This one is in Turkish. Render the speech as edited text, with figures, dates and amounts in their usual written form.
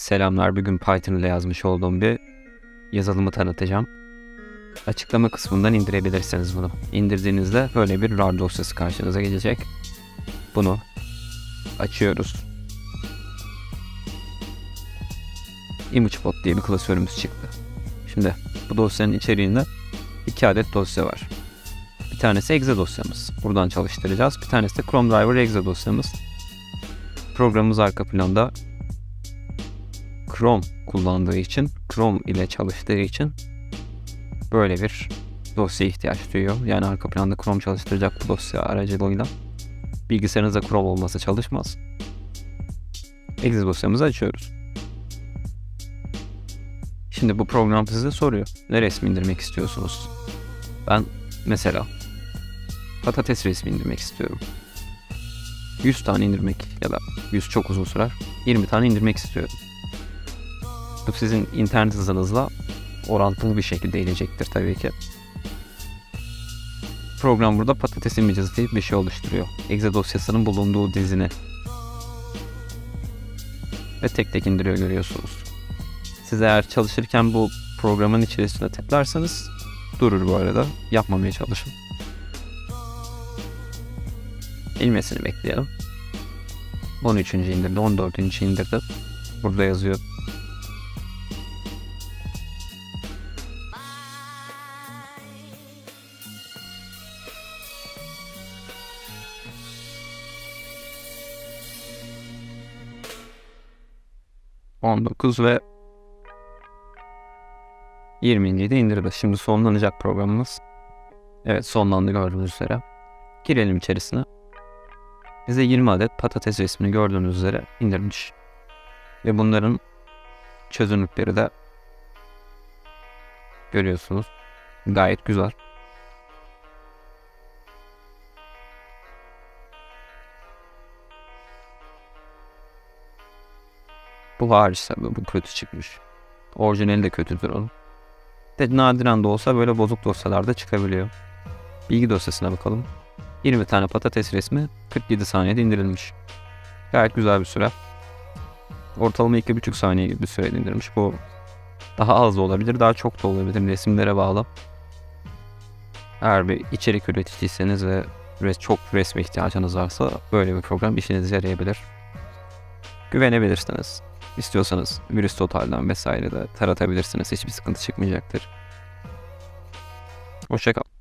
Selamlar. Bugün Python ile yazmış olduğum bir yazılımı tanıtacağım. Açıklama kısmından indirebilirsiniz bunu. İndirdiğinizde böyle bir RAR dosyası karşınıza gelecek. Bunu açıyoruz. ImageBot diye bir klasörümüz çıktı. Şimdi bu dosyanın içeriğinde 2 adet dosya var. Bir tanesi exe dosyamız. Buradan çalıştıracağız. Bir tanesi de Chrome Driver exe dosyamız. Programımız arka planda Chrome kullandığı için, Chrome ile çalıştığı için böyle bir dosyaya ihtiyaç duyuyor. Yani arka planda Chrome çalıştıracak bu dosya aracılığıyla. Bilgisayarınızda Chrome olmasa çalışmaz. Exe dosyamızı açıyoruz. Şimdi bu program size soruyor. Ne resmi indirmek istiyorsunuz? Ben mesela patates resmi indirmek istiyorum. 100 tane indirmek ya da 100 çok uzun sürer. 20 tane indirmek istiyorum. Bu sizin internet hızınızla orantılı bir şekilde inecektir tabii ki. Program burada patates images diye bir şey oluşturuyor. Exe dosyasının bulunduğu dizini. Ve tek tek indiriyor, görüyorsunuz. Siz eğer çalışırken bu programın içerisine tıklarsanız durur bu arada. Yapmamaya çalışın. İnmesini bekleyelim. 13. indirdi, 14. indirdi. Burada yazıyor. ...19 ve 20'yi de indirdi. Şimdi sonlanacak programımız. Evet, sonlandı gördüğünüz üzere. Girelim içerisine. Bize 20 adet patates resmini gördüğünüz üzere indirmiş. Ve bunların çözünürlükleri de görüyorsunuz. Gayet güzel. Bu hariç tabii bu kötü çıkmış. Orijinali de kötüdür onun. De nadiren de olsa böyle bozuk dosyalarda çıkabiliyor. Bilgi dosyasına bakalım. 20 tane patates resmi 47 saniyede indirilmiş. Gayet güzel bir süre. Ortalama 2,5 saniye gibi bir sürede indirmiş. Bu daha az da olabilir, daha çok da olabilir, resimlere bağlı. Eğer bir içerik üreticiyseniz ve çok resme ihtiyacınız varsa böyle bir program işinize yarayabilir. Güvenebilirsiniz. İstiyorsanız virüs totalden vesaire de taratabilirsiniz. Hiçbir sıkıntı çıkmayacaktır. Hoşça kal.